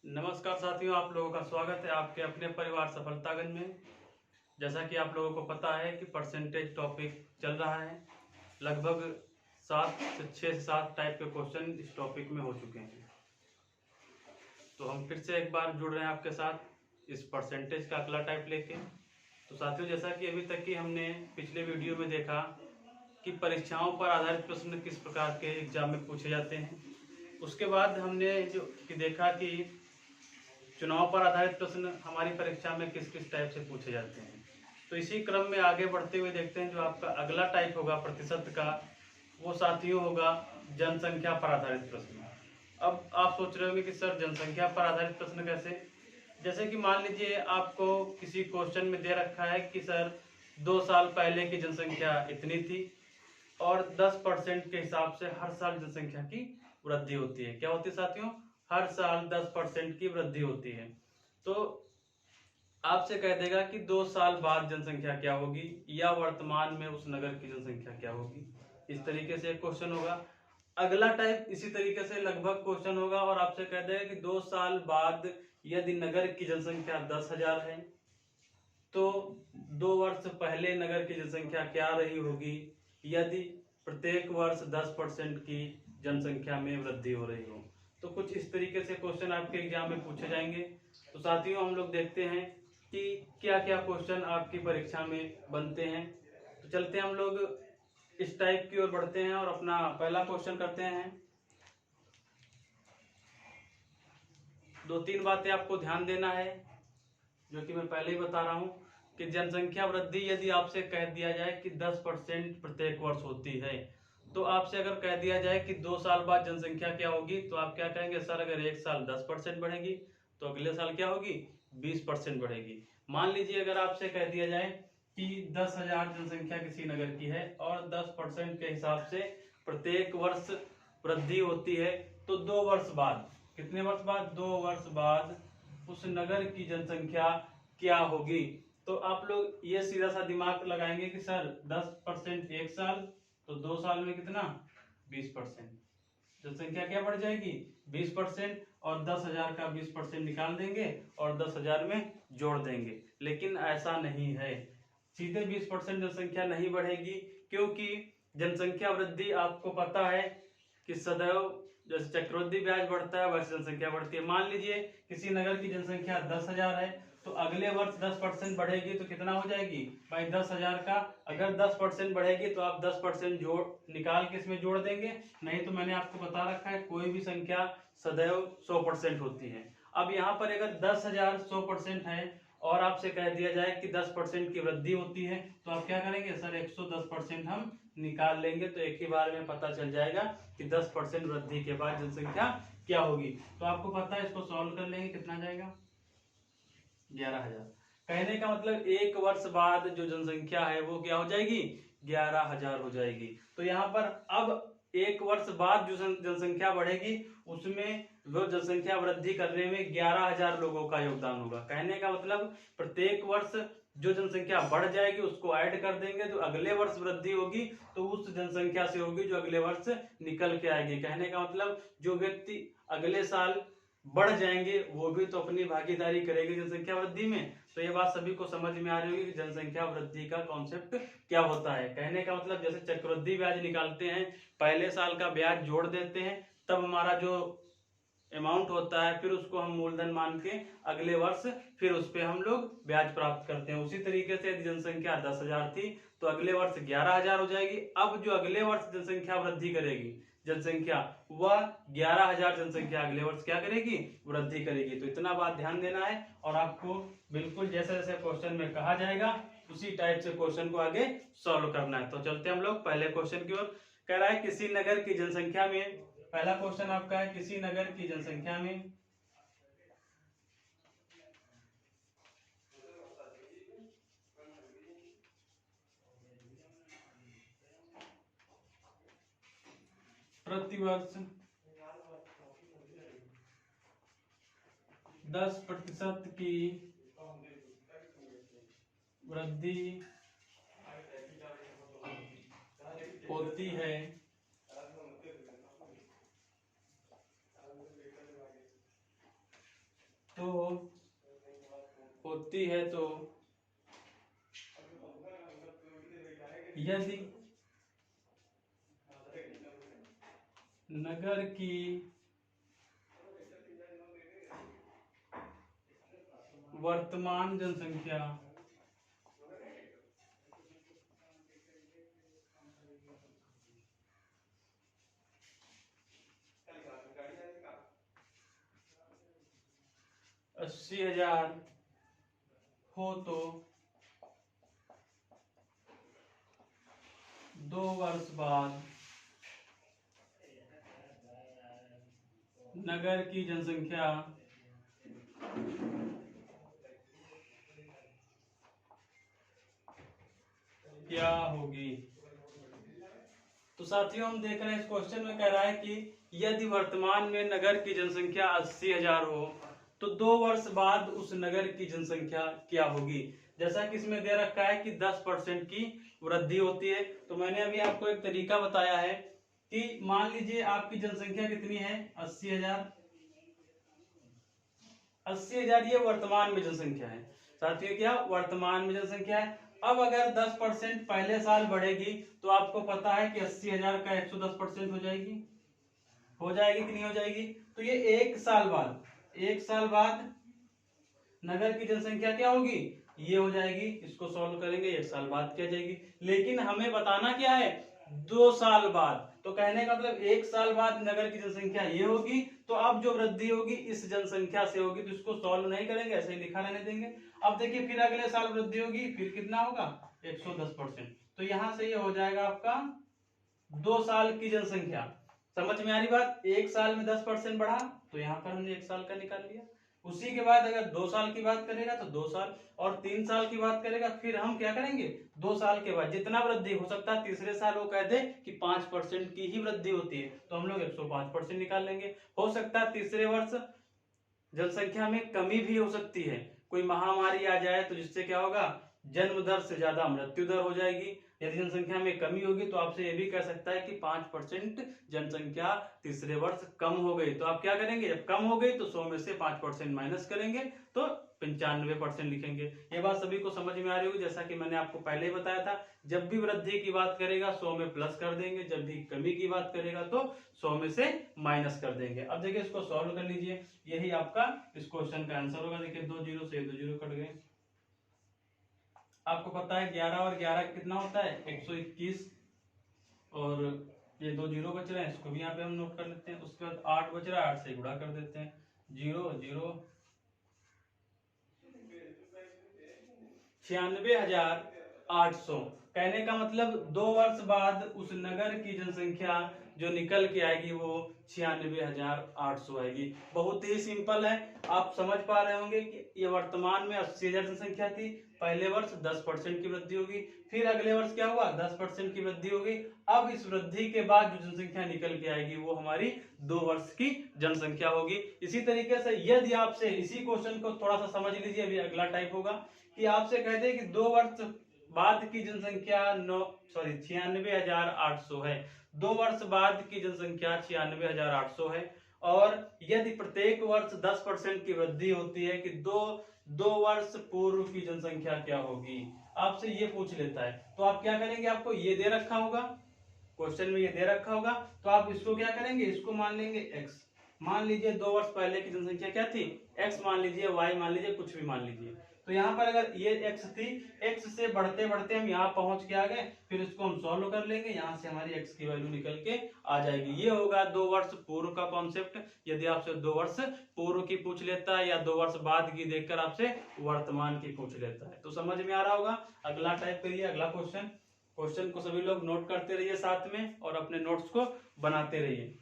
नमस्कार साथियों, आप लोगों का स्वागत है आपके अपने परिवार सफलतागंज में। जैसा कि आप लोगों को पता है कि परसेंटेज टॉपिक चल रहा है। लगभग 6 से 7 टाइप के क्वेश्चन इस टॉपिक में हो चुके हैं। तो हम फिर से एक बार जुड़ रहे हैं आपके साथ इस परसेंटेज का अगला टाइप लेके। तो साथियों, जैसा कि अभी तक की हमने पिछले वीडियो में देखा कि परीक्षाओं पर आधारित प्रश्न किस प्रकार के एग्जाम में पूछे जाते हैं। उसके बाद हमने देखा कि चुनाव पर आधारित प्रश्न हमारी परीक्षा में किस किस टाइप से पूछे जाते हैं। तो इसी क्रम में आगे बढ़ते हुए देखते हैं जो आपका अगला टाइप होगा प्रतिशत का, वो साथियों होगा जनसंख्या पर आधारित प्रश्न। अब आप सोच रहे होंगे कि सर जनसंख्या पर आधारित प्रश्न कैसे। जैसे कि मान लीजिए आपको किसी क्वेश्चन में दे रखा है कि सर 2 साल पहले की जनसंख्या इतनी थी और 10% के हिसाब से हर साल जनसंख्या की वृद्धि होती है। क्या होती है साथियों? हर साल 10% की वृद्धि होती है। तो आपसे कह देगा कि 2 साल बाद जनसंख्या क्या होगी या वर्तमान में उस नगर की जनसंख्या क्या होगी। इस तरीके से एक क्वेश्चन होगा। अगला टाइप इसी तरीके से लगभग क्वेश्चन होगा और आपसे कह देगा कि 2 साल बाद यदि नगर की जनसंख्या 10,000 है तो 2 वर्ष पहले नगर की जनसंख्या क्या रही होगी यदि प्रत्येक वर्ष 10% की जनसंख्या में वृद्धि हो रही हो। तो कुछ इस तरीके से क्वेश्चन आपके एग्जाम में पूछे जाएंगे। तो साथियों, हम लोग देखते हैं कि क्या क्या क्वेश्चन आपकी परीक्षा में बनते हैं। तो चलते हैं हम लोग इस टाइप की ओर बढ़ते हैं और अपना पहला क्वेश्चन करते हैं। 2-3 बातें आपको ध्यान देना है जो कि मैं पहले ही बता रहा हूं कि जनसंख्या वृद्धि यदि आपसे कह दिया जाए कि 10% प्रत्येक वर्ष होती है, तो आपसे अगर कह दिया जाए कि 2 साल बाद जनसंख्या क्या होगी तो आप क्या कहेंगे? सर अगर एक साल 10% बढ़ेगी तो अगले साल क्या होगी? 20% बढ़ेगी। मान लीजिए अगर आपसे कह दिया जाए कि 10,000 जनसंख्या किसी नगर की है और 10% के हिसाब से प्रत्येक वर्ष वृद्धि होती है, तो 2 वर्ष बाद, कितने वर्ष बाद? 2 वर्ष बाद उस नगर की जनसंख्या क्या होगी। तो आप लोग ये सीधा सा दिमाग लगाएंगे कि सर 10% एक साल, तो 2 साल में कितना? 20%। जनसंख्या क्या बढ़ जाएगी? 20%। और 10,000 का 20% निकाल देंगे और 10,000 में जोड़ देंगे। लेकिन ऐसा नहीं है, सीधे 20% जनसंख्या नहीं बढ़ेगी, क्योंकि जनसंख्या वृद्धि आपको पता है कि सदैव जैसे चक्रवृद्धि ब्याज बढ़ता है वैसे जनसंख्या बढ़ती है। मान लीजिए किसी नगर की जनसंख्या 10,000 है तो अगले वर्ष 10% बढ़ेगी तो कितना हो जाएगी भाई? 10,000 का अगर 10% बढ़ेगी तो आप 10% जोड़ निकाल के इसमें जोड़ देंगे। नहीं तो मैंने आपको बता रखा है कोई भी संख्या सदैव 100% होती है। अब यहाँ पर अगर 10,000 100% है और आपसे कह दिया जाए कि 10% की वृद्धि होती है, तो आप क्या करेंगे? सर 110% हम निकाल लेंगे, तो एक ही बार में पता चल जाएगा कि 10% वृद्धि के बाद जनसंख्या क्या होगी। तो आपको पता है, इसको सॉल्व कर लेंगे, कितना जाएगा? 11,000। कहने का मतलब एक वर्ष बाद जो जनसंख्या है वो क्या हो जाएगी? 11,000 हो जाएगी। तो यहाँ पर अब एक वर्ष बाद जो जनसंख्या बढ़ेगी उसमें वो जनसंख्या वृद्धि करने में 11,000 लोगों का योगदान होगा। कहने का मतलब प्रत्येक वर्ष जो जनसंख्या बढ़ जाएगी उसको ऐड कर देंगे, तो अगले वर्ष वृद्धि होगी तो उस जनसंख्या से होगी जो अगले वर्ष निकल के आएगी। कहने का मतलब जो व्यक्ति अगले साल बढ़ जाएंगे वो भी तो अपनी भागीदारी करेंगे जनसंख्या वृद्धि में। तो ये बात सभी को समझ में आ रही होगी कि जनसंख्या वृद्धि का कॉन्सेप्ट क्या होता है। कहने का मतलब जैसे चक्रवृद्धि ब्याज निकालते हैं, पहले साल का ब्याज जोड़ देते हैं, तब हमारा जो अमाउंट होता है फिर उसको हम मूलधन मान के अगले वर्ष फिर उस पर हम लोग ब्याज प्राप्त करते हैं। उसी तरीके से यदि जनसंख्या 10,000 थी तो अगले वर्ष 11,000 हो जाएगी। अब जो अगले वर्ष जनसंख्या वृद्धि करेगी जनसंख्या, वह 11,000 जनसंख्या अगले वर्ष क्या करेगी? वृद्धि करेगी। तो इतना बात ध्यान देना है और आपको बिल्कुल जैसे जैसे क्वेश्चन में कहा जाएगा उसी टाइप से क्वेश्चन को आगे सॉल्व करना है। तो चलते हम लोग पहले क्वेश्चन की ओर। कह रहा है किसी नगर की जनसंख्या में, पहला क्वेश्चन आपका है किसी नगर की जनसंख्या में प्रतिवर्ष 10% की वृद्धि होती है, तो होती है, तो यदि नगर की वर्तमान जनसंख्या 80,000 हो तो 2 वर्ष बाद नगर की जनसंख्या क्या होगी। तो साथियों हम देख रहे हैं इस क्वेश्चन में कह रहा है कि यदि वर्तमान में नगर की जनसंख्या 80,000 हो तो 2 वर्ष बाद उस नगर की जनसंख्या क्या होगी। जैसा कि इसमें दे रखा है कि 10% की वृद्धि होती है। तो मैंने अभी आपको एक तरीका बताया है कि मान लीजिए आपकी जनसंख्या कितनी है, 80,000। 80,000 ये वर्तमान में जनसंख्या है साथियों, क्या वर्तमान में जनसंख्या है। अब अगर 10% पहले साल बढ़ेगी तो आपको पता है कि 80,000 का 110% हो जाएगी। हो जाएगी कि नहीं हो जाएगी। तो ये एक साल बाद नगर की जनसंख्या क्या होगी, ये हो जाएगी। इसको सॉल्व करेंगे, एक साल बाद क्या जाएगी। लेकिन हमें बताना क्या है, 2 साल बाद। तो कहने का मतलब एक साल बाद नगर की जनसंख्या ये होगी, तो अब जो वृद्धि होगी इस जनसंख्या से होगी। तो इसको सॉल्व नहीं करेंगे, ऐसे ही लिखा रहने देंगे। अब देखिए फिर अगले साल वृद्धि होगी, फिर कितना होगा, 110%। तो यहां से ये हो जाएगा आपका 2 साल की जनसंख्या। समझ में आ रही बात। एक साल में 10% बढ़ा, तो यहाँ पर हमने एक साल का निकाल लिया। उसी के बाद अगर 2 साल की बात करेगा तो 2 साल, और 3 साल की बात करेगा फिर हम क्या करेंगे, 2 साल के बाद जितना वृद्धि हो सकता है तीसरे साल वो कह दे कि 5% की ही वृद्धि होती है, तो हम लोग 105% निकाल लेंगे। हो सकता है तीसरे वर्ष जनसंख्या में कमी भी हो सकती है, कोई महामारी आ जाए तो जिससे क्या होगा, जन्म दर से ज्यादा मृत्यु दर हो जाएगी। यदि जनसंख्या में कमी होगी तो आपसे यह भी कह सकता है कि 5% जनसंख्या तीसरे वर्ष कम हो गई। तो आप क्या करेंगे, जब कम हो गई तो 100 में से 5% माइनस करेंगे तो 95% लिखेंगे। ये बात सभी को समझ में आ रही होगी। जैसा कि मैंने आपको पहले ही बताया था, जब भी वृद्धि की बात करेगा 100 में प्लस कर देंगे, जब भी कमी की बात करेगा तो 100 में से माइनस कर देंगे। अब देखिए इसको सॉल्व कर लीजिए, यही आपका इस क्वेश्चन का आंसर होगा। देखिए 2 जीरो से 2 जीरो कट गए। आपको पता है 11 और 11 कितना होता है, 121। और ये 2 जीरो बच रहे हैं, इसको भी यहाँ पे हम नोट कर लेते हैं। उसके बाद 8 बच रहा है, 8 से गुणा कर देते हैं। 0 0 96,800। कहने का मतलब 2 वर्ष बाद उस नगर की जनसंख्या जो निकल के आएगी वो 96,800 आएगी। बहुत ही सिंपल है, आप समझ पा रहे होंगे कि ये वर्तमान में 80,000 जनसंख्या थी। पहले वर्ष 10% की वृद्धि होगी, फिर अगले वर्ष क्या हुआ, 10% की वृद्धि होगी। अब इस वृद्धि के बाद जो जनसंख्या निकल के आएगी वो हमारी 2 वर्ष की जनसंख्या होगी। इसी तरीके से यदि आपसे इसी क्वेश्चन को थोड़ा सा समझ लीजिए, अभी अगला टाइप होगा कि आपसे कहते हैं कि 2 वर्ष बाद की जनसंख्या 96,800 है। 2 वर्ष बाद की जनसंख्या 96,800 है। और यदि प्रत्येक वर्ष 10% की वृद्धि होती है कि दो वर्ष पूर्व की जनसंख्या क्या होगी, आपसे ये पूछ लेता है। तो आप क्या करेंगे, आपको ये दे रखा होगा, क्वेश्चन में ये दे रखा होगा, तो आप इसको क्या करेंगे, इसको मान लेंगे x। मान लीजिए 2 वर्ष पहले की जनसंख्या क्या थी, x मान लीजिए, y मान लीजिए, कुछ भी मान लीजिए। तो यहाँ पर अगर ये x थी, x से बढ़ते बढ़ते हम यहाँ पहुंच के आ गए, फिर इसको हम सॉल्व कर लेंगे, यहाँ से हमारी x की वैल्यू निकल के आ जाएगी। ये होगा 2 वर्ष पूर्व का कॉन्सेप्ट। यदि आपसे 2 वर्ष पूर्व की पूछ लेता है या 2 वर्ष बाद की देखकर आपसे वर्तमान की पूछ लेता है, तो समझ में आ रहा होगा। अगला टाइप करिए, अगला क्वेश्चन को सभी लोग नोट करते रहिए साथ में और अपने नोट्स को बनाते रहिए।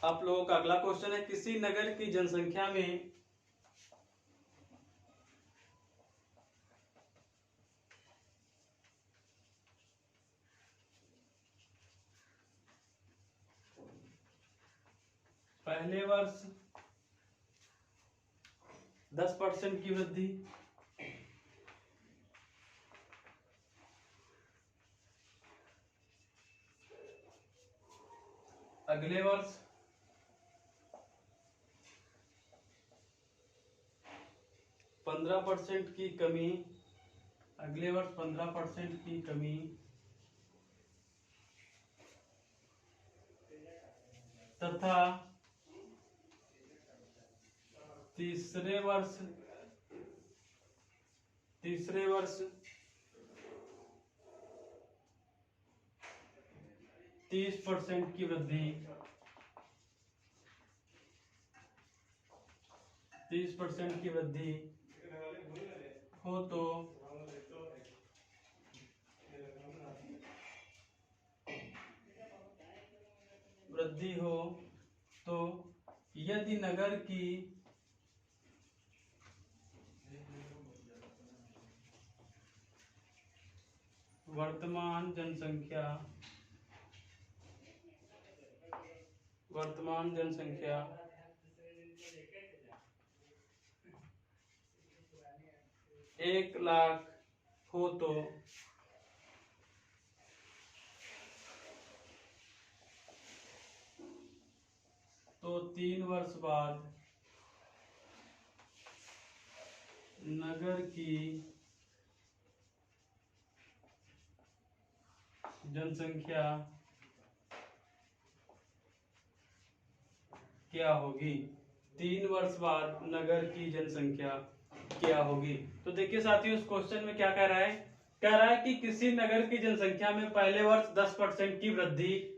आप लोगों का अगला क्वेश्चन है, किसी नगर की जनसंख्या में पहले वर्ष 10% की वृद्धि, अगले वर्ष 15% की कमी, अगले वर्ष 15% की कमी, तथा तीसरे वर्ष 30% की वृद्धि, 30% की वृद्धि हो तो यदि नगर की वर्तमान जनसंख्या 1,00,000 हो तो तो 3 वर्ष बाद नगर की जनसंख्या क्या होगी? 3 वर्ष बाद नगर की जनसंख्या क्या होगी? तो देखिए साथियों, इस क्वेश्चन में क्या कह रहा है? कह रहा है कि किसी नगर की जनसंख्या में पहले वर्ष 10% की वृद्धि,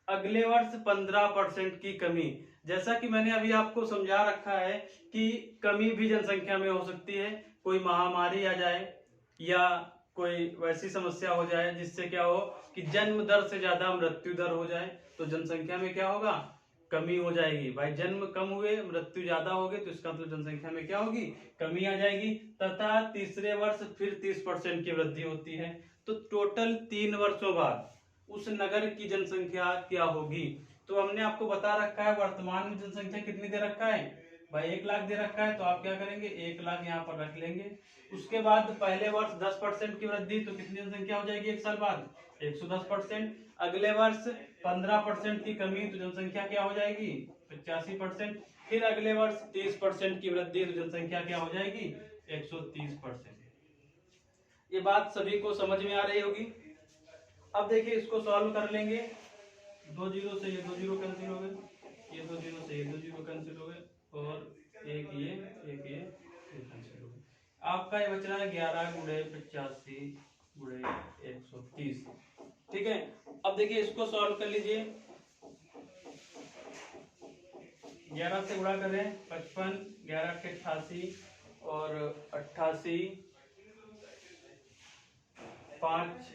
अगले वर्ष 15% की कमी। जैसा कि मैंने अभी आपको समझा रखा है कि कमी भी जनसंख्या में हो सकती है, कोई महामारी आ जाए या कोई वैसी समस्या हो जाए जिससे क्या हो कि जन्म दर से ज्यादा मृत्यु दर हो जाए, तो जनसंख्या में क्या होगा? कमी हो जाएगी। भाई जन्म कम हुए, मृत्यु ज्यादा हो गई, तो इसका मतलब जनसंख्या में क्या होगी? कमी आ जाएगी। तथा तीसरे वर्ष फिर 30% की वृद्धि होती है। तो टोटल 3 वर्षों बाद उस नगर की जनसंख्या क्या होगी? तो हमने आपको बता रखा है वर्तमान में जनसंख्या कितनी दे रखा है भाई, 1,00,000 दे रखा है। तो आप क्या करेंगे? 1,00,000 यहाँ पर रख लेंगे। उसके बाद पहले वर्ष 10% की वृद्धि, तो कितनी जनसंख्या हो जाएगी 1 साल बाद? 110%। अगले वर्ष 15% की कमी, तो जनसंख्या क्या हो जाएगी? 85%। फिर अगले वर्ष 30% की वृद्धि, तो जनसंख्या क्या हो जाएगी? 130%। ये बात सभी को समझ में आ रही होगी। अब देखिए इसको सॉल्व कर लेंगे। 2 जीरो से ये 2 जीरो कैंसिल हो गए, ये 2 जीरो से ये 2 जीरो कैंसिल हो गए, और एक ये कैंसिल हो गए। आपका ये बच रहा है 11 गुणे 85 गुणे 130। ठीक है, अब देखिए इसको सॉल्व कर लीजिए। 11 से गुणा करें 55, 11 के 88 और 88 5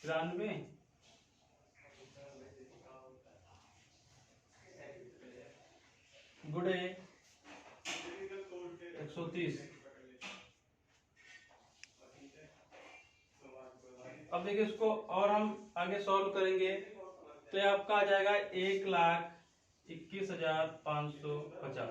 93 गुणे 130। अब देखिए इसको और हम आगे सॉल्व करेंगे तो ये आपका आ जाएगा 1,21,550।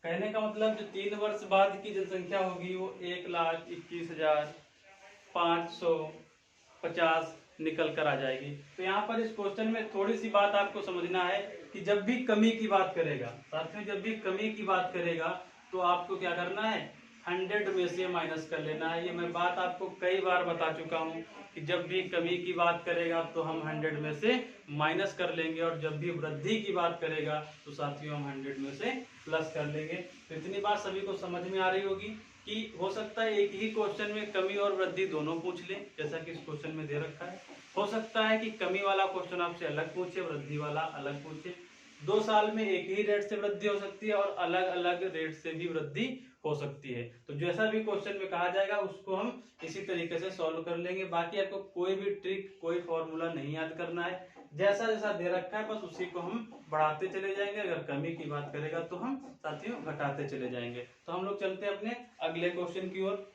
कहने का मतलब जो 3 वर्ष बाद की जनसंख्या होगी वो 1,21,550 निकल कर आ जाएगी। तो यहाँ पर इस क्वेश्चन में थोड़ी सी बात आपको समझना है कि जब भी कमी की बात करेगा, साथियों जब भी कमी की बात करेगा तो आपको क्या करना है? 100 में से माइनस कर लेना है। ये मैं बात आपको कई बार बता चुका हूँ कि जब भी कमी की बात करेगा तो हम 100 में से माइनस कर लेंगे, और जब भी वृद्धि की बात करेगा तो साथियों हम 100 में से प्लस कर लेंगे। तो इतनी बात सभी को समझ में आ रही होगी कि हो सकता है एक ही क्वेश्चन में कमी और वृद्धि दोनों पूछ ले, जैसा कि इस क्वेश्चन में दे रखा है। हो सकता है कि कमी वाला क्वेश्चन आपसे अलग पूछे, वृद्धि वाला अलग पूछे। 2 साल में एक ही रेट से वृद्धि हो सकती है और अलग अलग रेट से भी वृद्धि हो सकती है। तो जैसा भी क्वेश्चन में कहा जाएगा उसको हम इसी तरीके से सॉल्व कर लेंगे। बाकी आपको कोई भी ट्रिक, कोई फॉर्मूला नहीं याद करना है, जैसा जैसा दे रखा है बस उसी को हम बढ़ाते चले जाएंगे। अगर कमी की बात करेगा तो हम साथियों घटाते चले जाएंगे। तो हम लोग चलते हैं अपने अगले क्वेश्चन की ओर।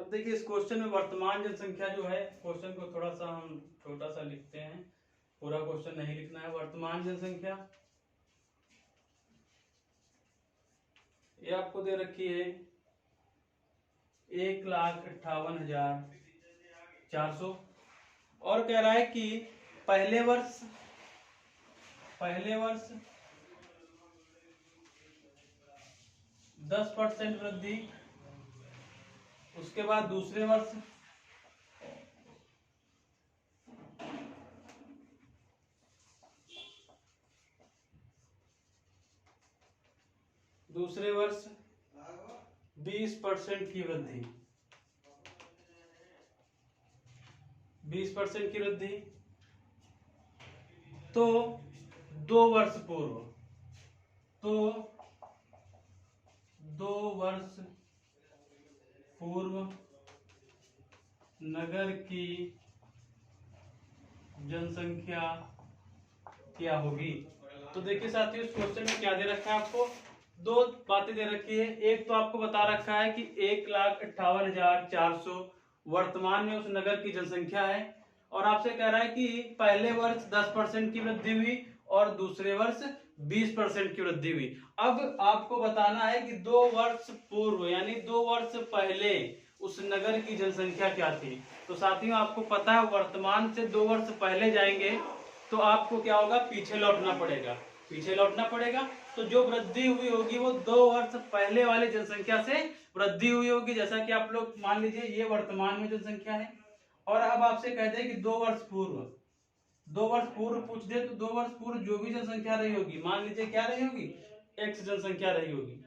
अब देखिए इस क्वेश्चन में वर्तमान जनसंख्या जो है, क्वेश्चन को थोड़ा सा हम छोटा सा लिखते हैं, पूरा क्वेश्चन नहीं लिखना है। वर्तमान जनसंख्या ये आपको दे रखी है 1,58,400 और कह रहा है कि पहले वर्ष 10% वृद्धि, उसके बाद दूसरे वर्ष दूसरे वर्ष 20% की वृद्धि, 20% की वृद्धि। तो 2 वर्ष पूर्व, तो 2 वर्ष पूर्व नगर की जनसंख्या क्या होगी। तो देखिए साथियों इस क्वेश्चन में क्या दे रखा है, आपको 2 बातें दे रखी है। एक तो आपको बता रखा है कि 1,58,400 वर्तमान में उस नगर की जनसंख्या है, और आपसे कह रहा है कि पहले वर्ष 10% की वृद्धि हुई और दूसरे वर्ष 20% की वृद्धि हुई। अब आपको बताना है कि 2 वर्ष पूर्व यानी 2 वर्ष पहले उस नगर की जनसंख्या क्या थी। तो साथियों आपको पता है वर्तमान से 2 वर्ष पहले जाएंगे तो आपको क्या होगा, पीछे लौटना पड़ेगा, पीछे लौटना पड़ेगा। तो जो वृद्धि हुई होगी वो 2 वर्ष पहले वाली जनसंख्या से वृद्धि हुई होगी। जैसा कि आप लोग मान लीजिए ये वर्तमान में जनसंख्या है, और अब आपसे कहते हैं कि 2 वर्ष पूर्व, 2 वर्ष पूर्व पूछ दे तो 2 वर्ष पूर्व जो भी जनसंख्या रही होगी, मान लीजिए क्या रही होगी, x जनसंख्या रही होगी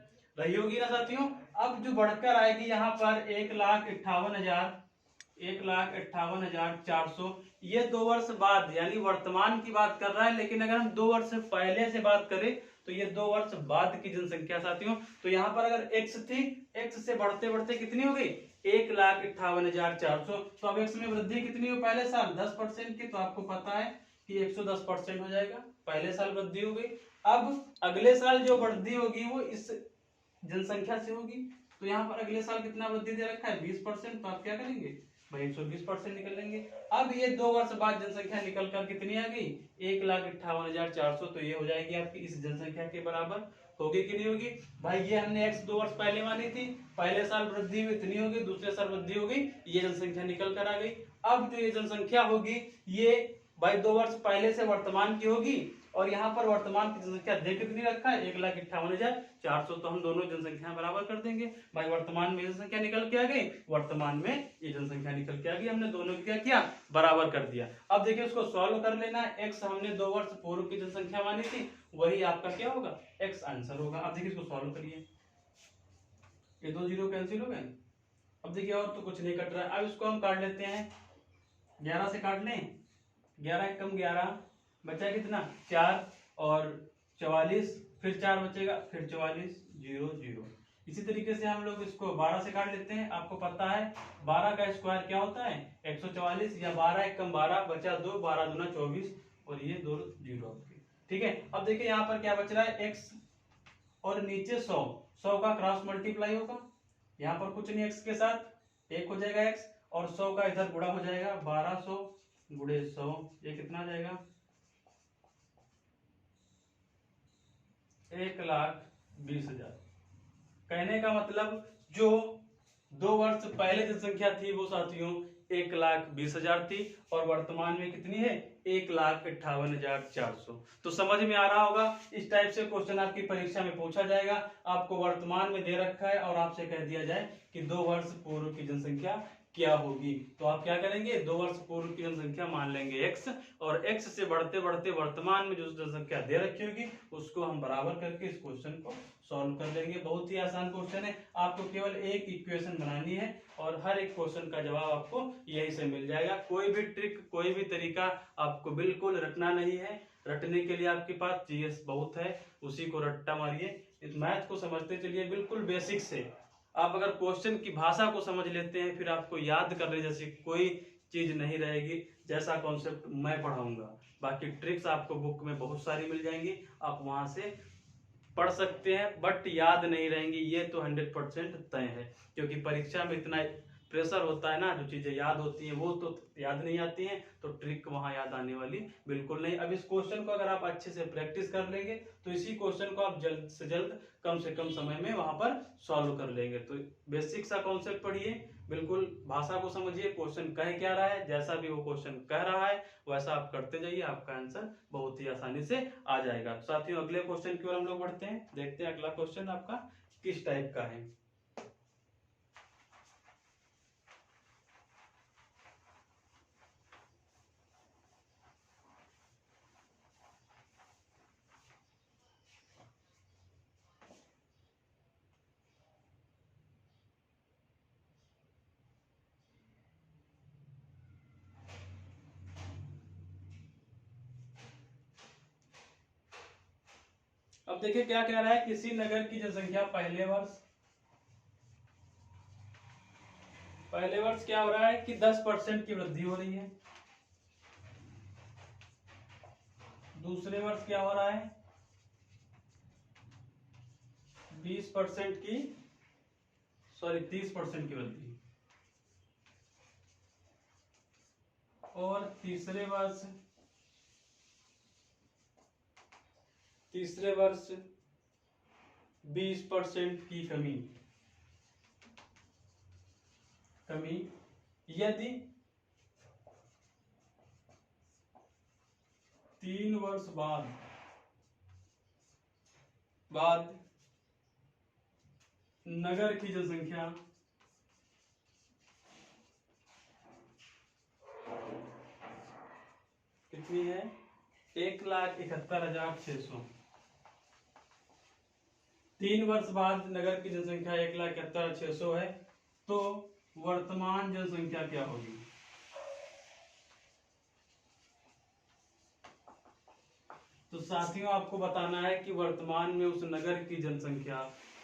ना साथियों। अब जो बढ़कर आएगी यहाँ पर 1,58,400, ये 2 वर्ष बाद यानी वर्तमान की बात कर रहा है, लेकिन अगर हम 2 वर्ष पहले से बात करें तो ये 2 वर्ष बाद की जनसंख्या साथियों। तो यहाँ पर अगर x थी, x से बढ़ते बढ़ते कितनी हो गई, 1,58,400। तो अब x में वृद्धि कितनी हो, पहले साल 10% की, तो आपको पता है कि 110% हो जाएगा, पहले साल वृद्धि हो गई। अब अगले साल जो वृद्धि होगी वो इस जनसंख्या से होगी। तो यहाँ पर अगले साल कितना वृद्धि दे रखा है, 20%। तो आप क्या करेंगे भाई, 120% निकल लेंगे। अब ये 2 वर्ष बाद जनसंख्या निकल कर कितनी आ गई, 1,58,400। तो ये हो जाएगी आपकी इस जनसंख्या के बराबर। होगी कि नहीं होगी भाई, ये हमने x 2 वर्ष पहले मानी थी, पहले साल वृद्धि हुई इतनी होगी, दूसरे साल वृद्धि हो गई, ये जनसंख्या निकल कर आ गई। अब जो ये जनसंख्या होगी ये भाई 2 वर्ष पहले से वर्तमान की होगी, और यहाँ पर वर्तमान की जनसंख्या दे कितनी रखा है, 1,58,400। तो हम दोनों जनसंख्या बराबर कर देंगे भाई, वर्तमान में जनसंख्या निकल के आ गई, वर्तमान में ये जनसंख्या निकल के आ गई, हमने दोनों को क्या किया, बराबर कर दिया। अब देखिए उसको सॉल्व कर लेना है। x हमने 2 वर्ष पूर्व की जनसंख्या मानी थी, वही आपका क्या होगा, x आंसर होगा। अब देखिए इसको सॉल्व करिए, ये 2 जीरो कैंसिल हो गए। अब देखिए और तो कुछ नहीं कट रहा है। अब इसको हम काट लेते हैं, 11 से काट लें, 11 कम 11 बचा कितना, 4 और 44, फिर 4 बचेगा, फिर 44, 0 0। इसी तरीके से हम लोग इसको 12 से काट लेते हैं। आपको पता है 12 का स्क्वायर क्या होता है, 144, या 12 कम 12 बचा 2, 12 दूना 24, और ये 2 0 आपके, ठीक है। अब देखिए यहाँ पर क्या बच रहा है, x और नीचे 100, 100 का क्रॉस मल्टीप्लाई होगा, यहाँ पर कुछ नहीं, x के साथ 1 हो जाएगा x, और 100 का इधर गुणा हो जाएगा, 1200 गुणे 100, ये कितना आ जाएगा, 1,20,000। कहने का मतलब जो 2 वर्ष पहले जनसंख्या थी वो साथियों 1,20,000 थी, और वर्तमान में कितनी है, 1,58,400। तो समझ में आ रहा होगा, इस टाइप से क्वेश्चन आपकी परीक्षा में पूछा जाएगा। आपको वर्तमान में दे रखा है और आपसे कह दिया जाए कि 2 वर्ष पूर्व की जनसंख्या क्या होगी, तो आप क्या करेंगे, 2 वर्ष पूर्व की जनसंख्या मान लेंगे x, और x से बढ़ते बढ़ते वर्तमान में जो जनसंख्या दे रखी होगी उसको हम बराबर करके इस क्वेश्चन को सॉल्व कर लेंगे। बहुत ही आसान क्वेश्चन है, आपको केवल एक इक्वेशन बनानी है और हर एक क्वेश्चन का जवाब आपको यही से मिल जाएगा। कोई भी ट्रिक, कोई भी तरीका आपको बिल्कुल रटना नहीं है। रटने के लिए आपके पास जीएस बहुत है, उसी को रट्टा मारिए। इस मैथ को समझते चलिए बिल्कुल बेसिक से। आप अगर क्वेश्चन की भाषा को समझ लेते हैं फिर आपको याद करने जैसी कोई चीज नहीं रहेगी, जैसा कॉन्सेप्ट मैं पढ़ाऊंगा। बाकी ट्रिक्स आपको बुक में बहुत सारी मिल जाएंगी, आप वहां से पढ़ सकते हैं, बट याद नहीं रहेंगी, ये तो 100% तय है, क्योंकि परीक्षा में इतना प्रेशर होता है ना, जो चीजें याद होती हैं वो तो याद नहीं आती हैं, तो ट्रिक वहां याद आने वाली बिल्कुल नहीं। अब इस क्वेश्चन को अगर आप अच्छे से प्रैक्टिस कर लेंगे तो इसी क्वेश्चन को आप जल्द से जल्द कम से कम समय में वहां पर सॉल्व कर लेंगे। तो बेसिक सा कॉन्सेप्ट पढ़िए, बिल्कुल भाषा को समझिए, क्वेश्चन कह क्या रहा है, जैसा भी वो क्वेश्चन कह रहा है वैसा आप करते जाइए, आपका आंसर बहुत ही आसानी से आ जाएगा। साथियों अगले क्वेश्चन की ओर हम लोग बढ़ते हैं, देखते हैं अगला क्वेश्चन आपका किस टाइप का है। अब देखिए क्या कह रहा है, किसी नगर की जनसंख्या पहले वर्ष क्या हो रहा है कि 10% की वृद्धि हो रही है। दूसरे वर्ष क्या हो रहा है 30% की वृद्धि। और तीसरे वर्ष 20% की कमी यदि 3 वर्ष बाद नगर की जनसंख्या कितनी है 1,71,600। 3 वर्ष बाद नगर की जनसंख्या 1,71,600 है, तो वर्तमान जनसंख्या क्या होगी। तो साथियों आपको बताना है कि वर्तमान में उस नगर की जनसंख्या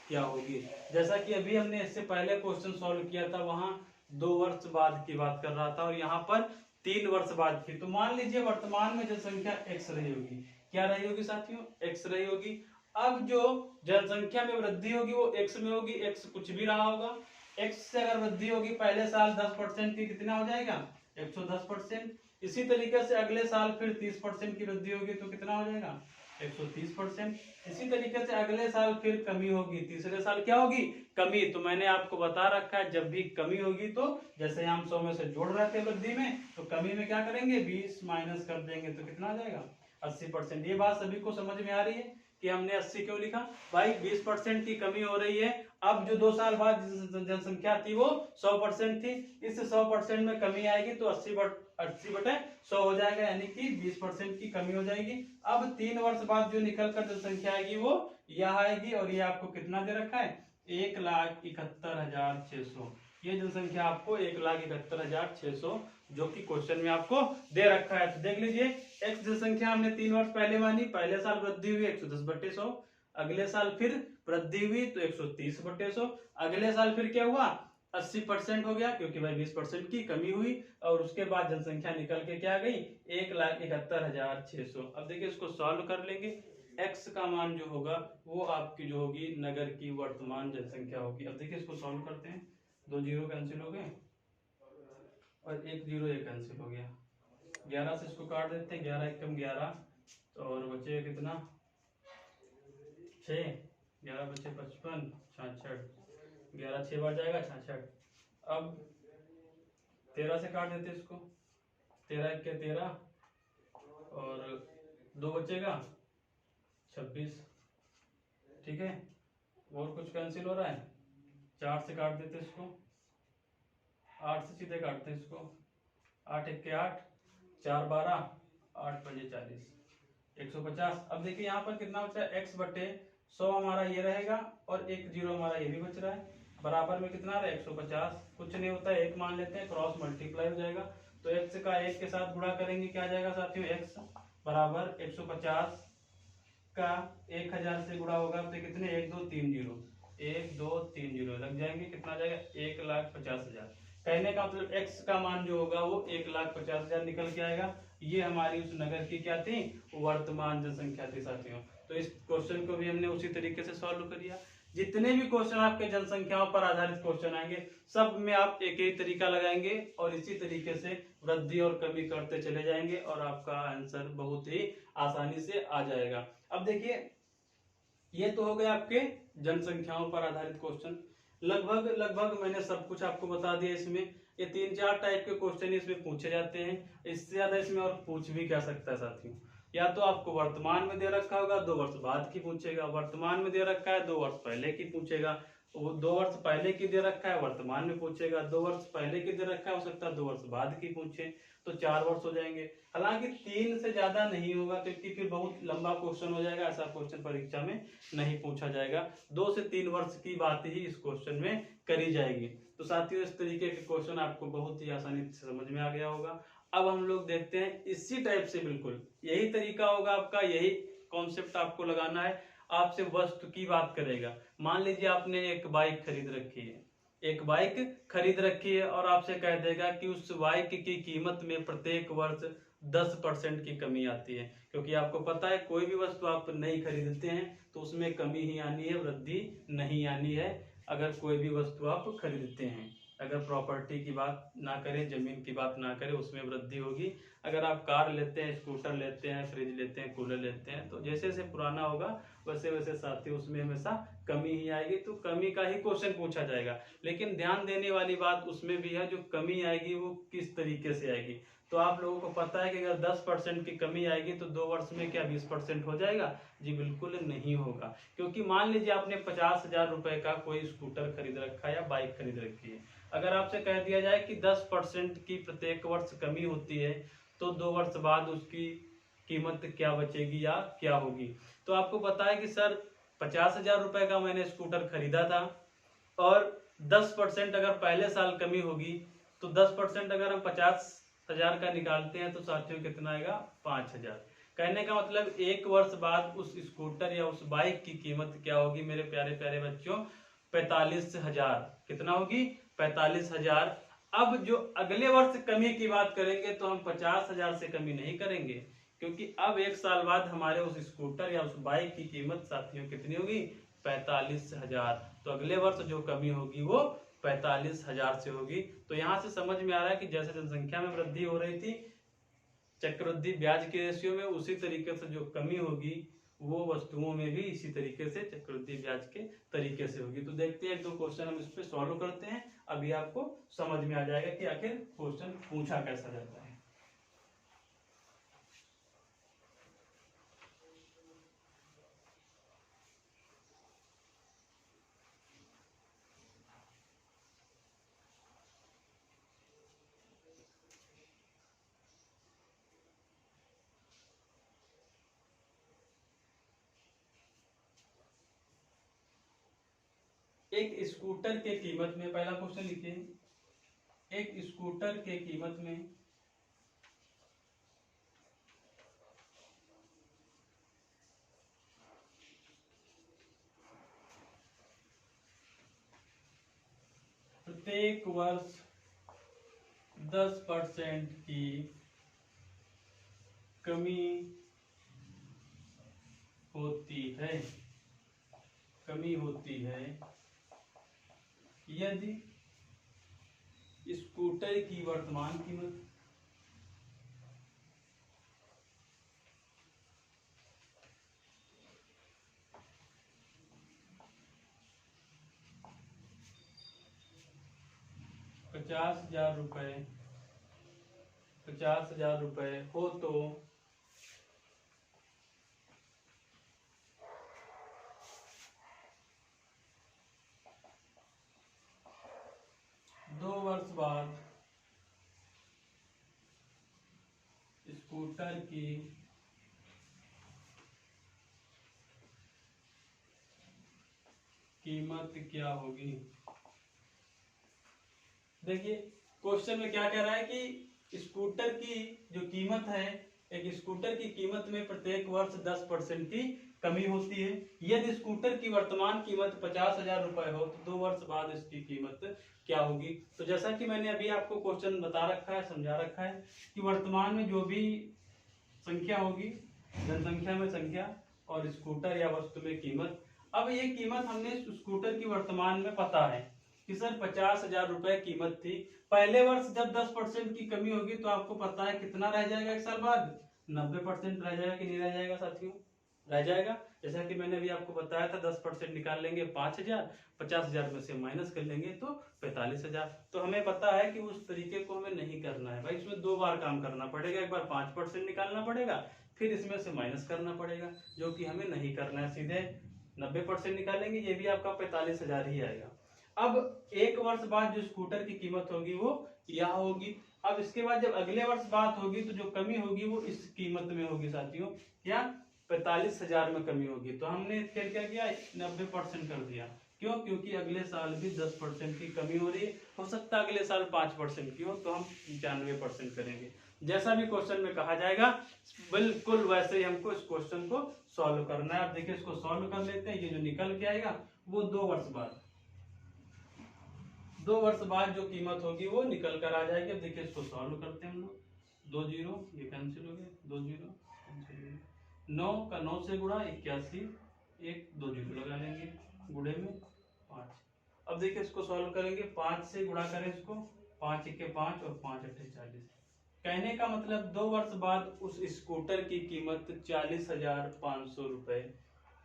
क्या होगी। जैसा कि अभी हमने इससे पहले क्वेश्चन सॉल्व किया था, वहां 2 वर्ष बाद की बात कर रहा था और यहाँ पर 3 वर्ष बाद की। तो मान लीजिए वर्तमान में जनसंख्या x रही होगी, क्या रही होगी साथियों x रही होगी। अब जो जनसंख्या में वृद्धि होगी वो x में होगी, x कुछ भी रहा होगा। x से अगर वृद्धि होगी पहले साल 10% की, कितना हो जाएगा 110%। इसी तरीके से अगले साल फिर 30% की वृद्धि होगी तो कितना हो जाएगा 130%। इसी तरीके से अगले साल फिर कमी होगी, तीसरे साल क्या होगी कमी। तो मैंने आपको बता रखा है जब भी कमी होगी तो जैसे हम 100 में से जोड़ रहे थे वृद्धि में, तो कमी में क्या करेंगे 20 माइनस कर देंगे तो कितना आ जाएगा 80%। ये बात सभी को समझ में आ रही है कि हमने 80 क्यों लिखा भाई, 20% की कमी हो रही है। अब जो 2 साल बाद जनसंख्या थी वो 100% थी, इस 100% में कमी आएगी तो 80/100 हो जाएगा, यानी कि 20% की कमी हो जाएगी। अब 3 वर्ष बाद जो निकल कर जनसंख्या आएगी वो यह आएगी, और ये आपको कितना दे रखा है 1,71,600। ये जनसंख्या आपको 1,71,600 जो कि क्वेश्चन में आपको दे रखा है। तो देख लीजिए x जनसंख्या हमने 3 वर्ष पहले मानी, पहले साल वृद्धि हुई 110/100, अगले साल फिर वृद्धि हुई तो 130/100, अगले साल फिर क्या हुआ 80% हो गया क्योंकि भाई 20% की कमी हुई, और उसके बाद जनसंख्या निकल के क्या गई 1,71,600। अब देखिए इसको सॉल्व कर लेंगे, x का मान जो होगा वो आपकी जो होगी नगर की वर्तमान जनसंख्या होगी। अब देखिए इसको सॉल्व करते हैं, 2 जीरो कैंसिल हो गए और 1 जीरो ये कैंसिल हो गया, 11 से इसको काट देते हैं, 11 एकम 11 और बचे कितना 6, 11 बचे 55, 66, 11 6 बार जाएगा 66। अब 13 से काट देते इसको, 13 1 के 13 और 2 बचेगा 26, ठीक है। और कुछ कैंसिल हो रहा है, 4 से काट देते इसको, 8 से सीधे काटते हैं इसको, 8 1 के 8, 4 12, 8 5 40, 150। अब देखिए यहाँ पर कितना बचा है x/100 हमारा ये रहेगा और 1 जीरो हमारा ये भी बच रहा है, बराबर में कितना रहा 150। कुछ नहीं होता है 1 मान लेते हैं, क्रॉस मल्टीप्लाई हो जाएगा तो x का 1 के साथ गुणा करेंगे क्या आ जाएगा साथियों, x बराबर 150 का 1000 से गुणा होगा तो कितने 1 2 3 जीरो, 1 2 3 जीरो लग जाएंगे, कितना आ जाएगा 1,50,000। कहने का मतलब x का मान जो होगा वो 1,50,000 निकल के आएगा। ये हमारी उस नगर की क्या थी वर्तमान जनसंख्या थी साथियों। तो इस क्वेश्चन को भी हमने उसी तरीके से सॉल्व कर लिया जितने भी क्वेश्चन आपके जनसंख्याओं पर आधारित क्वेश्चन आएंगे सब में आप एक ही तरीका लगाएंगे और इसी तरीके से वृद्धि और कमी करते चले जाएंगे और आपका आंसर बहुत ही आसानी से आ जाएगा। अब देखिए, ये तो हो गए आपके जनसंख्याओं पर आधारित क्वेश्चन। लगभग लगभग मैंने सब कुछ आपको बता दिया। इसमें ये 3-4 टाइप के क्वेश्चन इसमें पूछे जाते हैं, इससे ज्यादा इसमें और पूछ भी क्या सकता है साथियों। या तो आपको वर्तमान में दे रखा होगा, 2 वर्ष बाद की पूछेगा, वर्तमान में दे रखा है 2 वर्ष पहले की पूछेगा, वो 2 वर्ष पहले की दे रखा है वर्तमान में पूछेगा, 2 वर्ष पहले की दे रखा है हो सकता है 2 वर्ष बाद की पूछे, तो 4 वर्ष हो जाएंगे। हालांकि 3 से ज्यादा नहीं होगा क्योंकि फिर बहुत लंबा क्वेश्चन हो जाएगा, ऐसा क्वेश्चन परीक्षा में नहीं पूछा जाएगा। 2 से 3 वर्ष की बात ही इस क्वेश्चन में करी जाएगी। तो साथियों, इस तरीके के क्वेश्चन आपको बहुत ही आसानी से समझ में आ गया होगा। अब हम लोग देखते हैं इसी टाइप से, बिल्कुल यही तरीका होगा आपका, यही कॉन्सेप्ट आपको लगाना है। आपसे वस्तु की बात करेगा। मान लीजिए आपने एक बाइक खरीद रखी है, एक बाइक खरीद रखी है और आपसे कह देगा कि उस बाइक की कीमत में प्रत्येक वर्ष 10% की कमी आती है। क्योंकि आपको पता है कोई भी वस्तु आप नहीं खरीदते हैं तो उसमें कमी ही आनी है, वृद्धि नहीं आनी है। अगर कोई भी वस्तु आप खरीदते हैं, अगर प्रॉपर्टी की बात ना करें, जमीन की बात ना करें, उसमें वृद्धि होगी। अगर आप कार लेते हैं, स्कूटर लेते हैं, फ्रिज लेते हैं, कूलर लेते हैं, तो जैसे जैसे पुराना होगा वैसे वैसे साथी उसमें हमेशा कमी ही आएगी। तो कमी का ही क्वेश्चन पूछा जाएगा। लेकिन ध्यान देने वाली बात उसमें भी है, जो कमी आएगी वो किस तरीके से आएगी। तो आप लोगों को पता है कि अगर 10% की कमी आएगी तो 2 वर्ष में क्या 20% हो जाएगा? जी बिल्कुल नहीं होगा। क्योंकि मान लीजिए आपने 50,000 रुपए का कोई स्कूटर खरीद रखा है या बाइक खरीद रखी है। अगर आपसे कह दिया जाए कि 10% की प्रत्येक वर्ष कमी होती है तो 2 वर्ष बाद उसकी कीमत क्या बचेगी या क्या होगी। तो आपको पता है कि सर 50,000 रुपए का मैंने स्कूटर खरीदा था और 10% अगर पहले साल कमी होगी तो 10% अगर हम 50,000 का निकालते हैं तो साथियों कितना आएगा? 5,000। कहने का मतलब 1 वर्ष बाद उस स्कूटर या उस बाइक की कीमत क्या होगी मेरे प्यारे प्यारे बच्चों? 45,000। कितना होगी? 45,000। अब जो अगले वर्ष कमी की बात करेंगे तो हम 50,000 से कमी नहीं करेंगे, क्योंकि अब 1 साल बाद हमारे उस स्कूटर या उस बाइक की कीमत साथियों कितनी होगी? 45,000। तो अगले वर्ष जो कमी होगी वो 45,000 से होगी। तो यहाँ से समझ में आ रहा है कि जैसे जनसंख्या में वृद्धि हो रही थी चक्रवृद्धि ब्याज के रेशियो में, उसी तरीके से जो कमी होगी वो वस्तुओं में भी इसी तरीके से चक्रवृद्धि ब्याज के तरीके से होगी। तो देखते हैं 2 क्वेश्चन हम इस पे सॉल्व करते हैं। अभी आपको समझ में आ जाएगा कि आखिर क्वेश्चन पूछा कैसा जाता है। एक स्कूटर के कीमत में, पहला क्वेश्चन लिखिए, एक स्कूटर के कीमत में प्रत्येक वर्ष 10% की कमी होती है, कमी होती है यदि स्कूटर की वर्तमान कीमत 50,000 रुपए, 50,000 रुपए हो तो दो वर्ष बाद स्कूटर की कीमत क्या होगी। देखिए क्वेश्चन में क्या कह रहा है कि स्कूटर की जो कीमत है, एक स्कूटर की कीमत में प्रत्येक वर्ष 10% की कमी होती है। यदि स्कूटर की वर्तमान कीमत 50,000 रुपए हो तो 2 वर्ष बाद इसकी कीमत क्या होगी। तो जैसा कि मैंने अभी आपको क्वेश्चन बता रखा है, समझा रखा है कि वर्तमान में जो भी संख्या होगी, जनसंख्या में संख्या और स्कूटर या वस्तु में कीमत, अब ये कीमत हमने स्कूटर की वर्तमान में पता है कि सर 50,000 रुपए कीमत थी। पहले वर्ष जब 10% की कमी होगी तो आपको पता है कितना रह जाएगा एक साल बाद, 90% रह जाएगा कि नहीं रह जाएगा साथियों, रह जाएगा। जैसा कि मैंने अभी आपको बताया था 10% निकाल लेंगे 5,000, 50,000 में से माइनस कर लेंगे तो 45,000। तो हमें पता है कि उस तरीके को हमें नहीं करना है भाई, इसमें दो बार काम करना पड़ेगा, एक बार 5% निकालना पड़ेगा, फिर इसमें से माइनस करना पड़ेगा, जो कि हमें नहीं करना है। सीधे 90% निकालेंगे, ये भी आपका 45,000 ही आएगा। अब एक वर्ष बाद जो स्कूटर की कीमत होगी वो यह होगी। अब इसके बाद जब अगले वर्ष बात होगी तो जो कमी होगी वो इस कीमत में होगी साथियों, क्या 45,000 में कमी होगी। तो हमने फिर क्या किया, 90% कर दिया। क्यों? क्योंकि अगले साल भी 10% की कमी हो रही है, हो सकता है अगले साल 5% की हो, तो हम 95% करेंगे। जैसा भी क्वेश्चन में कहा जाएगा बिल्कुल वैसे ही हमको इस क्वेश्चन को सॉल्व करना है। आप देखिए इसको सॉल्व कर लेते हैं। ये जो निकल के आएगा वो 2 वर्ष बाद जो कीमत होगी वो निकल कर आ जाएगी। अब देखिए इसको सॉल्व करते हैं हम लोग। 2 जीरो ये कैंसिल हो गए, 2 जीरो कैंसिल हो गए, 9 का 9 से गुणा 81, 1 2 जीरो लगा लेंगे, गुणे में 5। अब देखिए इसको सॉल्व करेंगे, 5 से गुणा करें इसको, 5 1 5 और 5 8 40। कहने का मतलब 2 वर्ष बाद उस स्कूटर की कीमत 40,500 रुपए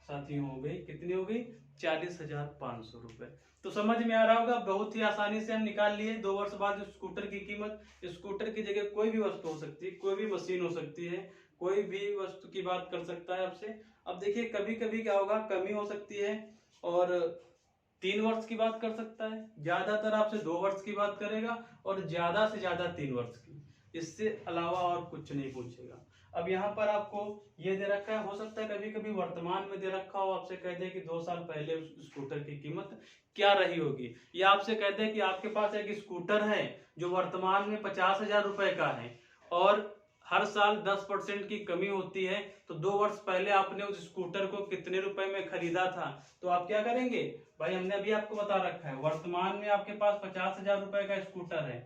साथियों हो गई। कितनी हो गई? 40,500 रुपए। तो समझ में आ रहा होगा, बहुत ही आसानी से हम निकाल लिए 2 वर्ष बाद स्कूटर की कीमत। स्कूटर की जगह कोई भी वस्तु हो सकती है, कोई भी मशीन हो सकती है, कोई भी वस्तु की बात कर सकता है आपसे। अब देखिए कभी कभी क्या होगा, कमी हो सकती है और 3 वर्ष की बात कर सकता है, ज्यादातर आपसे 2 वर्ष की बात करेगा और ज्यादा से ज्यादा 3 वर्ष की, इससे अलावा और कुछ नहीं पूछेगा। अब यहाँ पर आपको ये दे रखा है, हो सकता है कभी कभी वर्तमान में दे रखा हो, आपसे कह दे कि 2 साल पहले उस स्कूटर की कीमत क्या रही होगी, या आपसे कह दे कि आपके पास एक स्कूटर है जो वर्तमान में 50,000 रुपए का है और हर साल 10% की कमी होती है, तो 2 वर्ष पहले आपने उस स्कूटर को कितने रुपए में खरीदा था। तो आप क्या करेंगे भाई, हमने अभी आपको बता रखा है वर्तमान में आपके पास 50,000 रुपए का स्कूटर है।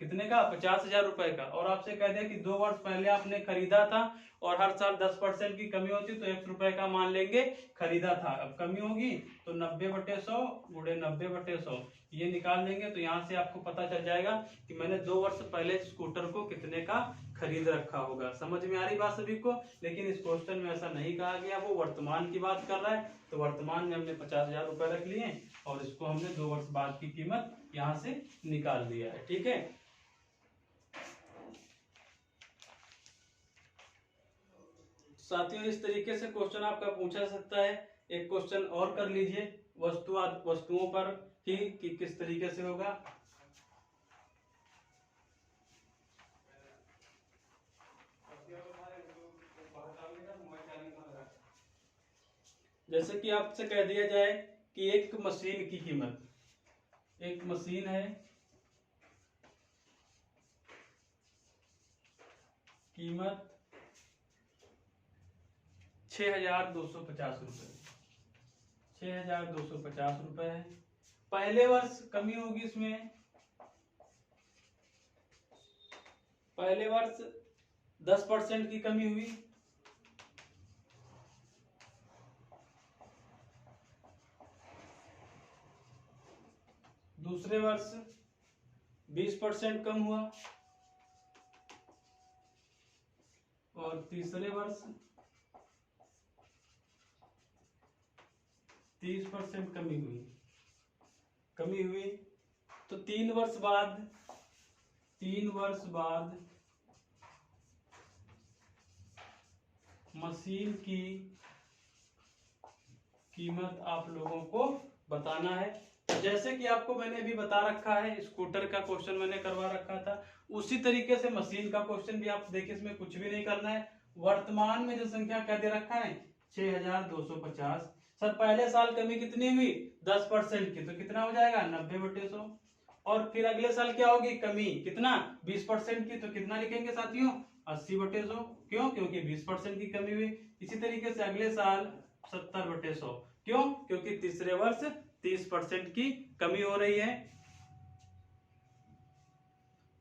कितने का? 50,000 रुपए का। और आपसे कह दिया कि 2 वर्ष पहले आपने खरीदा था और हर साल 10% की कमी होती तो 1 रुपए का मान लेंगे खरीदा था। अब कमी होगी तो 90/100 गुणे 90/100 ये निकाल देंगे। तो यहाँ से आपको पता चल जाएगा कि मैंने 2 वर्ष पहले स्कूटर को कितने का खरीद रखा होगा। समझ में आ रही बात सभी को? लेकिन इस क्वेश्चन में ऐसा नहीं कहा गया, वो वर्तमान की बात कर रहा है। तो वर्तमान में हमने 50,000 रुपए रख लिए और इसको हमने 2 वर्ष बाद की कीमत यहाँ से निकाल दिया है। ठीक है, साथियों इस तरीके से क्वेश्चन आपका पूछा सकता है। एक क्वेश्चन और कर लीजिए वस्तुओं पर ही कि किस तरीके से होगा। जैसे कि आपसे कह दिया जाए कि एक मशीन की कीमत, एक मशीन है, कीमत 6,250 रुपए, 6,250 रुपए है। पहले वर्ष कमी होगी इसमें, पहले वर्ष 10% की कमी हुई, दूसरे वर्ष 20% कम हुआ और तीसरे वर्ष 30% कमी हुई। तो 3 वर्ष बाद मशीन की कीमत आप लोगों को बताना है। जैसे कि आपको मैंने अभी बता रखा है, स्कूटर का क्वेश्चन मैंने करवा रखा था, उसी तरीके से मशीन का क्वेश्चन भी आप देखिए, इसमें कुछ भी नहीं करना है। वर्तमान में जो संख्या क्या दे रखा है 6,250। सर पहले साल कमी कितनी हुई 10% की, तो कितना हो जाएगा 90/100। और फिर अगले साल क्या होगी कमी, कितना 20% की, तो कितना लिखेंगे साथियों 80/100। क्यों? क्योंकि 20% की कमी हुई। इसी तरीके से अगले साल 70/100। क्यों? क्योंकि तीसरे वर्ष 30% की कमी हो रही है,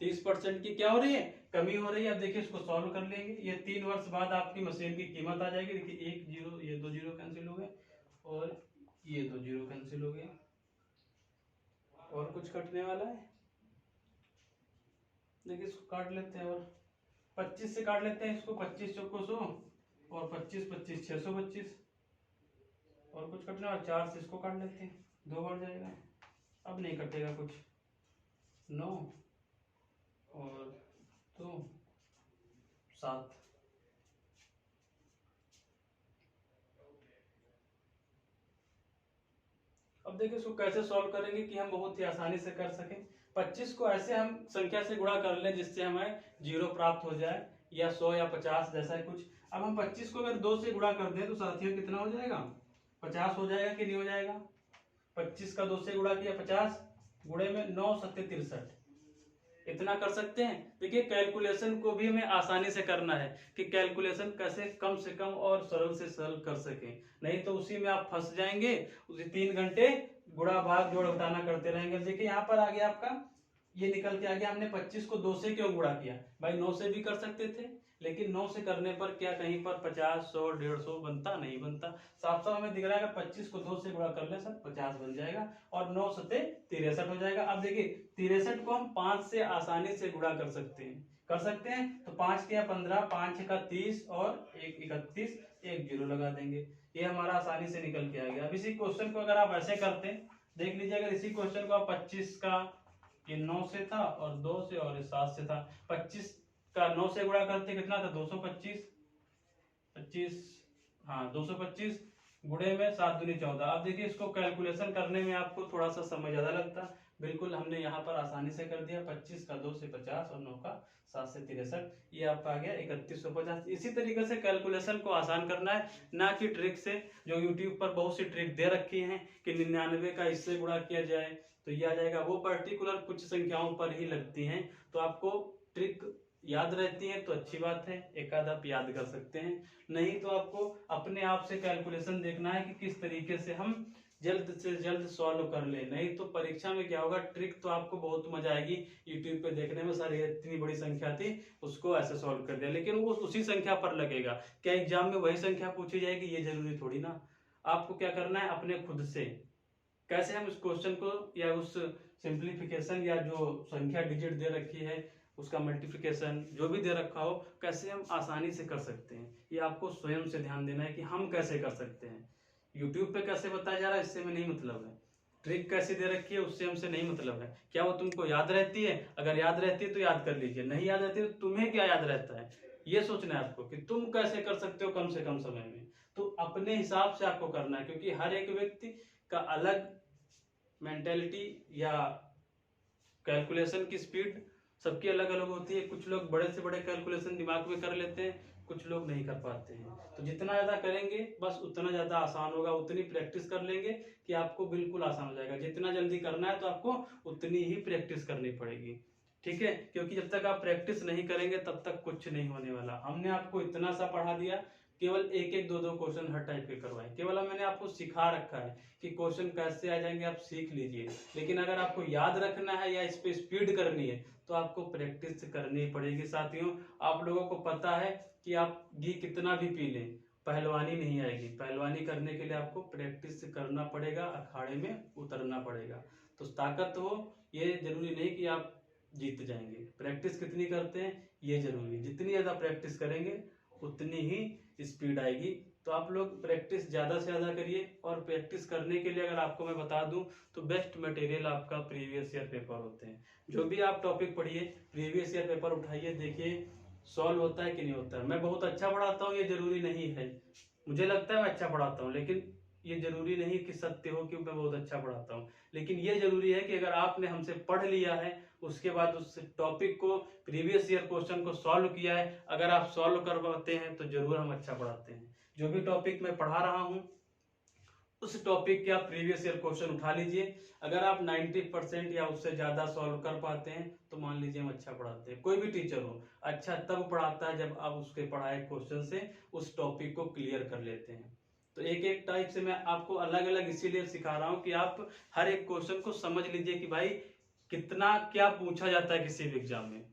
30% की क्या हो रही है, कमी हो रही है। अब देखिए इसको सॉल्व कर लेंगे। ये 3 वर्ष बाद आपकी मशीन की कीमत आ जाएगी। देखिए 1 0 ये 2 0 कैंसिल हो गए, और ये तो 0 कैंसिल हो गया। और कुछ कटने वाला है? देखिए इसको काट लेते हैं, और 25 से काट लेते हैं इसको। 25 चौको 100 और 25 25 625। और कुछ कटने वाला? 4 से इसको काट लेते हैं, 2 बढ़ जाएगा। अब नहीं कटेगा कुछ। 9 और 2 7। अब देखिए इसको कैसे सॉल्व करेंगे कि हम बहुत ही आसानी से कर सकें। 25 को ऐसे हम संख्या से गुणा कर लें जिससे हमें 0 प्राप्त हो जाए, या 100 या 50 जैसा है कुछ। अब हम 25 को अगर 2 से गुणा कर दें तो साथियों कितना हो जाएगा? 50 हो जाएगा कि नहीं हो जाएगा? 25 का 2 से गुणा किया 50, गुणे में 9 7 63। इतना कर सकते हैं। देखिए कैलकुलेशन को भी हमें आसानी से करना है कि कैलकुलेशन कैसे कम से कम और सरल से सरल कर सकें, नहीं तो उसी में आप फंस जाएंगे। उसी 3 घंटे गुणा भाग जोड़ घटाना करते रहेंगे। देखिए यहाँ पर आ गया आपका, ये निकल के आ गया। हमने 25 को 2 से क्यों गुणा किया? भाई 9 से भी कर सकते थे, लेकिन 9 से करने पर क्या कहीं पर 50 100 150 बनता? नहीं बनता। साफ साफ हमें दिख रहा है कि 25 को 2 से गुणा कर ले सर 50 बन जाएगा, और 9 सते 63 हो जाएगा। अब देखिए 63 को हम 5 से आसानी से गुणा कर सकते हैं। तो 5 के 15, 5 का 30 और 1 31, 1 0 लगा देंगे। ये हमारा आसानी से निकल के आ गया। अब इसी क्वेश्चन को अगर आप ऐसे करते हैं, देख लीजिए, अगर इसी क्वेश्चन को आप 25 का, ये 9 से था और 2 से और 7 से था, 25 का 9 से गुणा करते कितना था? 225। 25, हाँ 225 गुणे में 7 दूनी 14। अब देखिए इसको कैलकुलेशन करने में आपको थोड़ा सा समय ज्यादा लगता, बिल्कुल हमने यहाँ पर आसानी से कर दिया। 25 का 2 से 50 और 9 का 7 से 63, ये आपका आ गया 3150। इसी तरीके से कैलकुलेशन को आसान करना है, ना कि ट्रिक से। जो यूट्यूब पर बहुत सी ट्रिक दे रखी है कि 99 का इससे गुणा किया जाए तो ये आ जाएगा, वो पर्टिकुलर कुछ संख्याओं पर ही लगती हैं। तो आपको ट्रिक याद रहती है तो अच्छी बात है, एक आध आप याद कर सकते हैं, नहीं तो आपको अपने आप से कैलकुलेशन देखना है कि किस तरीके से हम जल्द से जल्द सॉल्व कर ले। नहीं तो परीक्षा में क्या होगा, ट्रिक तो आपको बहुत मजा आएगी यूट्यूब पे देखने में, सारी इतनी बड़ी संख्या थी उसको ऐसे सॉल्व कर दिया, लेकिन वो उसी संख्या पर लगेगा। क्या एग्जाम में वही संख्या पूछी जाएगी? ये जरूरी थोड़ी ना। आपको क्या करना है, अपने खुद से कैसे हम उस क्वेश्चन को या उस सिंप्लीफिकेशन या जो संख्या डिजिट दे रखी है उसका मल्टीप्लिकेशन जो भी दे रखा हो, कैसे हम आसानी से कर सकते हैं, ये आपको स्वयं से ध्यान देना है कि हम कैसे कर सकते हैं। यूट्यूब पे कैसे बताया जा रहा है इससे में नहीं मतलब है, ट्रिक कैसे दे रखी है उससे हमसे नहीं मतलब है। क्या वो तुमको याद रहती है? अगर याद रहती है तो याद कर लीजिए, नहीं याद रहती है तो तुम्हें क्या याद रहता है, ये सोचना है आपको कि तुम कैसे कर सकते हो कम से कम समय में। तो अपने हिसाब से आपको करना है, क्योंकि हर एक व्यक्ति का अलग मेंटेलिटी या कैलकुलेशन की स्पीड सबकी अलग अलग होती है। कुछ लोग बड़े से बड़े कैलकुलेशन दिमाग में कर लेते हैं, कुछ लोग नहीं कर पाते हैं। तो जितना ज्यादा करेंगे बस उतना ज्यादा आसान होगा, उतनी प्रैक्टिस कर लेंगे कि आपको बिल्कुल आसान हो जाएगा। जितना जल्दी करना है तो आपको उतनी ही प्रैक्टिस करनी पड़ेगी, ठीक है, क्योंकि जब तक आप प्रैक्टिस नहीं करेंगे तब तक कुछ नहीं होने वाला। हमने आपको इतना सा पढ़ा दिया, केवल एक एक दो दो क्वेश्चन हर टाइप के करवाए, केवल मैंने आपको सिखा रखा है कि क्वेश्चन कैसे आ जाएंगे, आप सीख लीजिए। लेकिन अगर आपको याद रखना है या इस पे स्पीड करनी है तो आपको प्रैक्टिस करनी पड़ेगी। साथियों आप लोगों को पता है कि आप घी कितना भी पी लें पहलवानी नहीं आएगी। पहलवानी करने के लिए आपको प्रैक्टिस करना पड़ेगा, अखाड़े में उतरना पड़ेगा। तो ताकत हो ये जरूरी नहीं कि आप जीत जाएंगे। प्रैक्टिस कितनी करते हैं ये जरूरी है, जितनी ज्यादा प्रैक्टिस करेंगे उतनी ही स्पीड आएगी। तो आप लोग प्रैक्टिस ज्यादा से ज्यादा करिए। और प्रैक्टिस करने के लिए अगर आपको मैं बता दूं तो बेस्ट मटेरियल आपका प्रीवियस ईयर पेपर होते हैं। जो भी आप टॉपिक पढ़िए प्रीवियस ईयर पेपर उठाइए, देखिए सॉल्व होता है कि नहीं होता है। मैं बहुत अच्छा पढ़ाता हूँ ये जरूरी नहीं है, मुझे लगता है मैं अच्छा पढ़ाता हूँ, लेकिन ये जरूरी नहीं कि सत्य हो कि मैं बहुत अच्छा पढ़ाता हूँ। लेकिन ये जरूरी है कि अगर आपने हमसे पढ़ लिया है उसके बाद उस टॉपिक को प्रीवियस ईयर क्वेश्चन को सॉल्व किया है, अगर आप सॉल्व कर पाते हैं तो जरूर हम अच्छा पढ़ाते हैं। जो भी टॉपिक मैं पढ़ा रहा हूँ उस टॉपिक के आप प्रीवियस ईयर क्वेश्चन उठा लीजिए। अगर आप 90% या उससे ज्यादा सॉल्व कर पाते हैं तो मान लीजिए हम अच्छा पढ़ाते हैं। कोई भी टीचर हो अच्छा तब पढ़ाता है जब आप उसके पढ़ाए क्वेश्चन से उस टॉपिक को क्लियर कर लेते हैं। तो एक एक टाइप से मैं आपको अलग अलग इसीलिए सिखा रहा हूँ कि आप हर एक क्वेश्चन को समझ लीजिए कि भाई कितना क्या पूछा जाता है किसी भी एग्जाम में।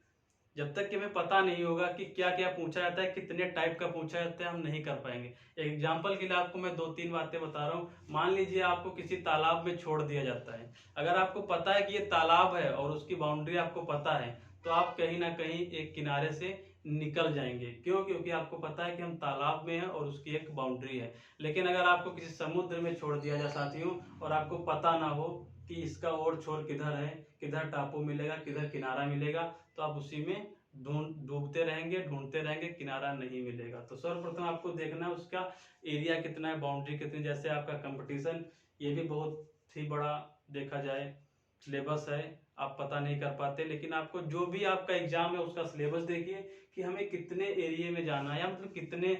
जब तक कि हमें पता नहीं होगा कि क्या क्या पूछा जाता है, कितने टाइप का पूछा जाता है, हम नहीं कर पाएंगे। एग्जाम्पल के लिए आपको मैं 2-3 बातें बता रहा हूँ। मान लीजिए आपको किसी तालाब में छोड़ दिया जाता है। अगर आपको पता है कि ये तालाब है और उसकी बाउंड्री आपको पता है, तो आप कहीं ना कहीं एक किनारे से निकल जाएंगे। क्यों? क्योंकि आपको पता है कि हम तालाब में हैं और उसकी एक बाउंड्री है। लेकिन अगर आपको किसी समुद्र में छोड़ दिया जाए साथियों, और आपको पता ना हो कि इसका और छोर किधर है, किधर टापू मिलेगा, किधर किनारा मिलेगा, तो आप उसी में डूबते रहेंगे, ढूंढते रहेंगे, किनारा नहीं मिलेगा। तो सर्वप्रथम आपको देखना है उसका एरिया कितना है, बाउंड्री कितनी। जैसे आपका कंपटीशन, ये भी बहुत ही बड़ा देखा जाए सिलेबस है, आप पता नहीं कर पाते। लेकिन आपको जो भी आपका एग्जाम है उसका सिलेबस देखिए कि हमें कितने एरिया में जाना है, या मतलब कितने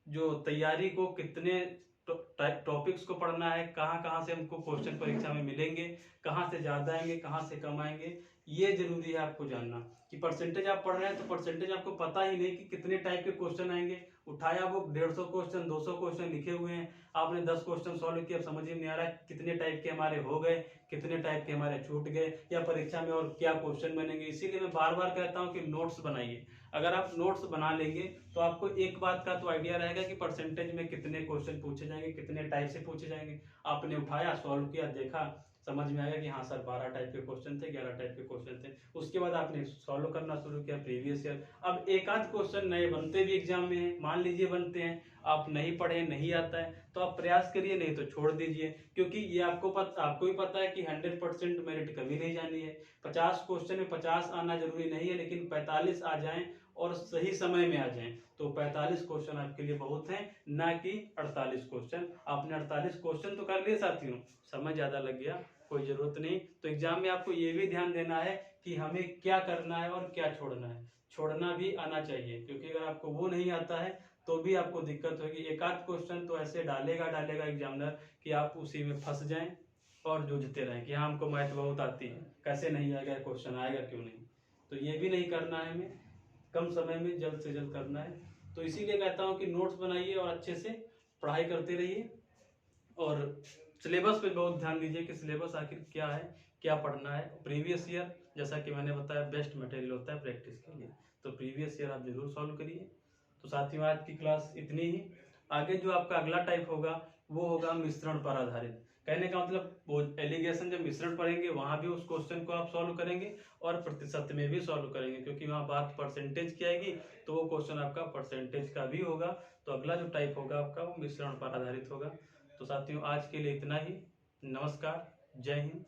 जो तैयारी को, कितने टॉपिक्स को पढ़ना है, कहाँ कहाँ से हमको क्वेश्चन परीक्षा में मिलेंगे, कहाँ से ज्यादा आएंगे, कहाँ से कम आएंगे, ये जरूरी है आपको जानना। कि परसेंटेज आप पढ़ रहे हैं तो परसेंटेज आपको पता ही नहीं कि कितने टाइप के क्वेश्चन आएंगे। उठाया वो 150 क्वेश्चन, 200 क्वेश्चन लिखे हुए हैं, आपने 10 क्वेश्चन सॉल्व किए, अब समझ में नहीं आ रहा है कितने टाइप के हमारे हो गए, कितने टाइप के हमारे छूट गए, या परीक्षा में और क्या क्वेश्चन बनेंगे। इसीलिए मैं बार बार कहता हूँ कि नोट्स बनाइए। अगर आप नोट्स बना लेंगे तो आपको एक बात का तो आइडिया रहेगा कि परसेंटेज में कितने क्वेश्चन पूछे जाएंगे, कितने टाइप से पूछे जाएंगे। आपने उठाया, सॉल्व किया, देखा, समझ में आएगा कि हाँ सर 12 टाइप के क्वेश्चन थे, 11 टाइप के क्वेश्चन थे। उसके बाद आपने सॉल्व करना शुरू किया प्रीवियस ईयर। अब एक आध क्वेश्चन नए बनते भी एग्जाम में हैं, मान लीजिए बनते हैं, आप नहीं पढ़े, नहीं आता है, तो आप प्रयास करिए, नहीं तो छोड़ दीजिए। क्योंकि ये आपको भी पता है कि 100% मेरिट कभी नहीं जानी है। 50 क्वेश्चन में 50 आना जरूरी नहीं है, लेकिन 45 आ जाएं और सही समय में आ जाएं तो 45 क्वेश्चन आपके लिए बहुत हैं, ना कि 48 क्वेश्चन। आपने 48 क्वेश्चन तो कर लिए साथियों, समय ज्यादा लग गया, कोई जरूरत नहीं। तो एग्जाम में आपको ये भी ध्यान देना है कि हमें क्या करना है और क्या छोड़ना है। छोड़ना भी आना चाहिए, क्योंकि अगर आपको वो नहीं आता है तो भी आपको दिक्कत होगी। एक आध क्वेश्चन तो ऐसे डालेगा एग्जामिनर कि आप उसी में फंस जाएं और जूझते रहें कि हाँ हमको मैथ बहुत आती है, कैसे नहीं आएगा क्वेश्चन, आएगा क्यों नहीं। तो ये भी नहीं करना है, हमें कम समय में जल्द से जल्द करना है। तो इसीलिए कहता हूँ कि नोट्स बनाइए और अच्छे से पढ़ाई करते रहिए, और सिलेबस पे बहुत ध्यान दीजिए कि सिलेबस आखिर क्या है, क्या पढ़ना है। प्रीवियस ईयर, जैसा कि मैंने बताया, बेस्ट मटेरियल होता है प्रैक्टिस के लिए, तो प्रीवियस ईयर आप जरूर सॉल्व करिए। तो साथियों आज की क्लास इतनी ही। आगे जो आपका अगला टाइप होगा वो होगा मिश्रण पर आधारित। कहने का मतलब वो एलिगेशन जब मिश्रण पढ़ेंगे वहां भी उस क्वेश्चन को आप सॉल्व करेंगे और प्रतिशत में भी सॉल्व करेंगे, क्योंकि वहां बात परसेंटेज की आएगी, तो वो क्वेश्चन आपका परसेंटेज का भी होगा। तो अगला जो टाइप होगा आपका वो मिश्रण पर आधारित होगा। तो साथियों आज के लिए इतना ही। नमस्कार, जय हिंद।